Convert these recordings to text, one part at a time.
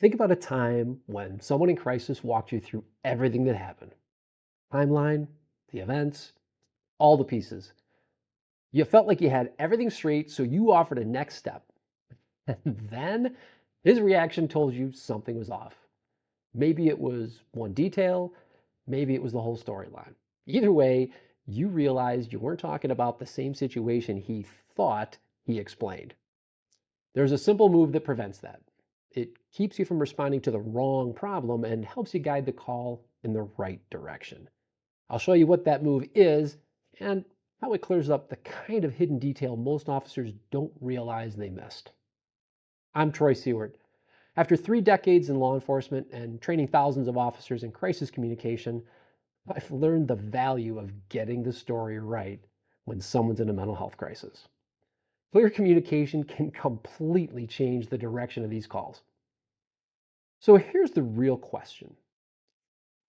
Think about a time when someone in crisis walked you through everything that happened: timeline, the events, all the pieces. You felt like you had everything straight, so you offered a next step. And then his reaction told you something was off. Maybe it was one detail, maybe it was the whole storyline. Either way, you realized you weren't talking about the same situation he thought he explained. There's a simple move that prevents that. It keeps you from responding to the wrong problem and helps you guide the call in the right direction. I'll show you what that move is and how it clears up the kind of hidden detail most officers don't realize they missed. I'm Troy Seward. After 3 decades in law enforcement and training thousands of officers in crisis communication, I've learned the value of getting the story right when someone's in a mental health crisis. Clear communication can completely change the direction of these calls. So here's the real question.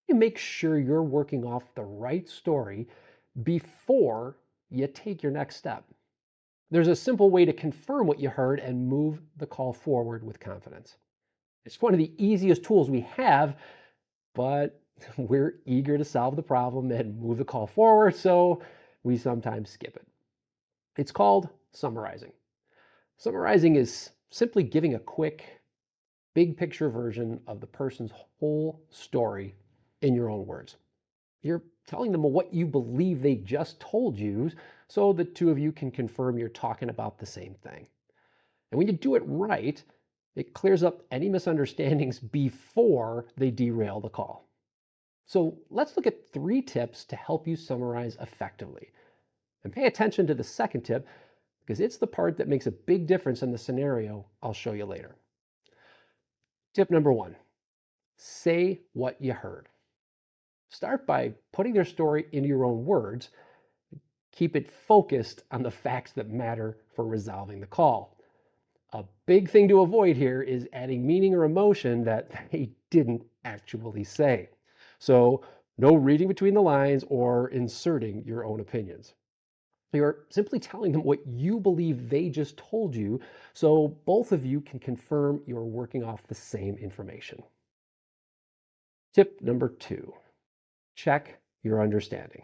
You make sure you're working off the right story before you take your next step. There's a simple way to confirm what you heard and move the call forward with confidence. It's one of the easiest tools we have, but we're eager to solve the problem and move the call forward, so we sometimes skip it. It's called summarizing. Summarizing is simply giving a quick, big picture version of the person's whole story in your own words. You're telling them what you believe they just told you so the two of you can confirm you're talking about the same thing. And when you do it right, it clears up any misunderstandings before they derail the call. So let's look at 3 tips to help you summarize effectively. And pay attention to the second tip because it's the part that makes a big difference in the scenario I'll show you later. Tip number 1, say what you heard. Start by putting their story into your own words. Keep it focused on the facts that matter for resolving the call. A big thing to avoid here is adding meaning or emotion that they didn't actually say. So, no reading between the lines or inserting your own opinions. You're simply telling them what you believe they just told you so both of you can confirm you're working off the same information. Tip number 2, check your understanding.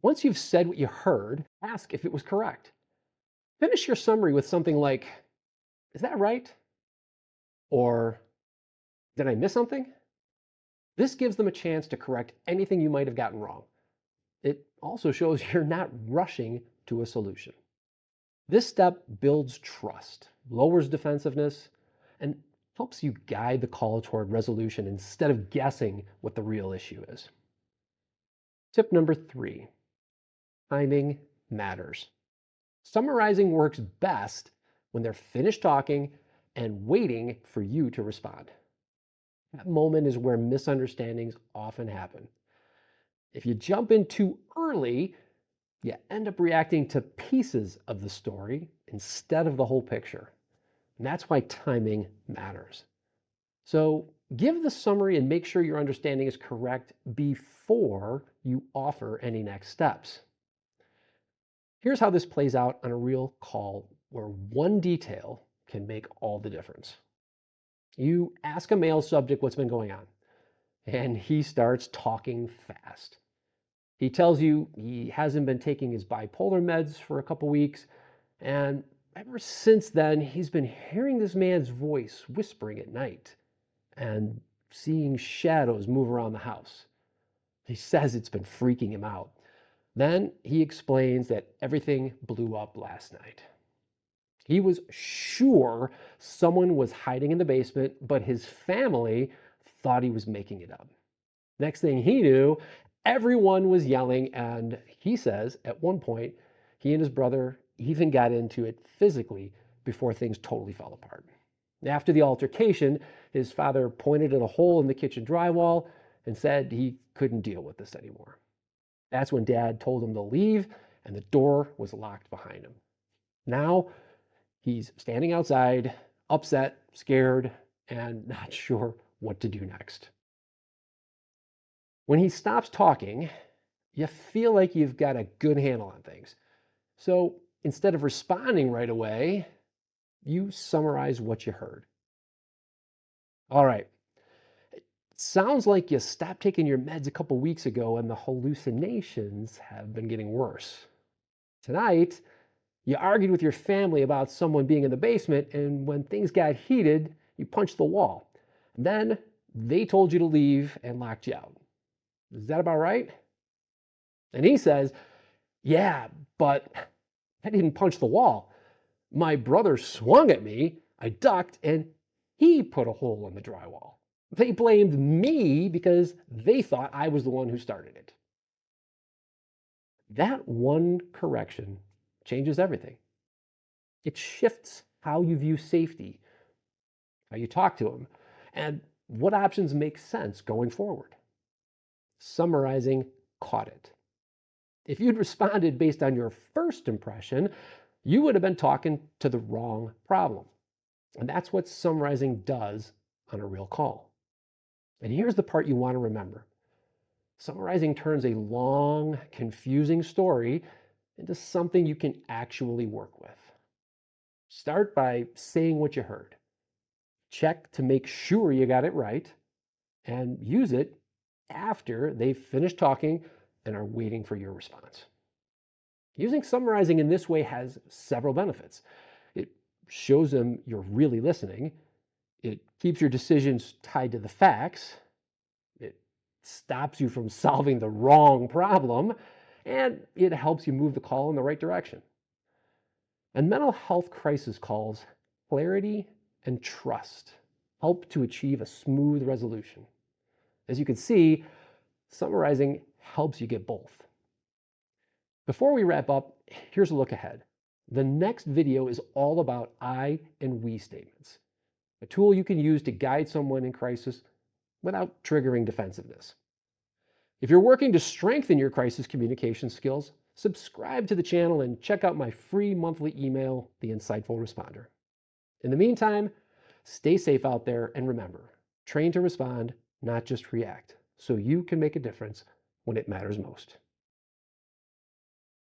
Once you've said what you heard, ask if it was correct. Finish your summary with something like, is that right? Or did I miss something? This gives them a chance to correct anything you might have gotten wrong. It also shows you're not rushing to a solution. This step builds trust, lowers defensiveness, and helps you guide the call toward resolution instead of guessing what the real issue is. Tip number 3, timing matters. Summarizing works best when they're finished talking and waiting for you to respond. That moment is where misunderstandings often happen. If you jump in too early, you end up reacting to pieces of the story instead of the whole picture. And that's why timing matters. So give the summary and make sure your understanding is correct before you offer any next steps. Here's how this plays out on a real call where one detail can make all the difference. You ask a male subject what's been going on, and he starts talking fast. He tells you he hasn't been taking his bipolar meds for a couple weeks, and ever since then, he's been hearing this man's voice whispering at night and seeing shadows move around the house. He says it's been freaking him out. Then he explains that everything blew up last night. He was sure someone was hiding in the basement, but his family thought he was making it up. Next thing he knew, everyone was yelling, and he says at one point, he and his brother even got into it physically before things totally fell apart. After the altercation, his father pointed at a hole in the kitchen drywall and said he couldn't deal with this anymore. That's when Dad told him to leave, and the door was locked behind him. Now he's standing outside, upset, scared, and not sure what to do next. When he stops talking, you feel like you've got a good handle on things. So instead of responding right away, you summarize what you heard. All right. Sounds like you stopped taking your meds a couple weeks ago and the hallucinations have been getting worse. Tonight, you argued with your family about someone being in the basement, and when things got heated, you punched the wall. Then they told you to leave and locked you out. Is that about right? And he says, yeah, but I didn't punch the wall. My brother swung at me, I ducked, and he put a hole in the drywall. They blamed me because they thought I was the one who started it. That one correction changes everything. It shifts how you view safety, how you talk to them, and what options make sense going forward. Summarizing caught it. If you'd responded based on your first impression, you would have been talking to the wrong problem. And that's what summarizing does on a real call. And here's the part you want to remember. Summarizing turns a long, confusing story into something you can actually work with. Start by saying what you heard. Check to make sure you got it right, and use it after they've finished talking and are waiting for your response. Using summarizing in this way has several benefits. It shows them you're really listening. It keeps your decisions tied to the facts. It stops you from solving the wrong problem. And it helps you move the call in the right direction. And mental health crisis calls, clarity and trust help to achieve a smooth resolution. As you can see, summarizing helps you get both. Before we wrap up, here's a look ahead. The next video is all about I and we statements, a tool you can use to guide someone in crisis without triggering defensiveness. If you're working to strengthen your crisis communication skills, subscribe to the channel and check out my free monthly email, The Insightful Responder. In the meantime, stay safe out there and remember, train to respond, not just react, so you can make a difference when it matters most.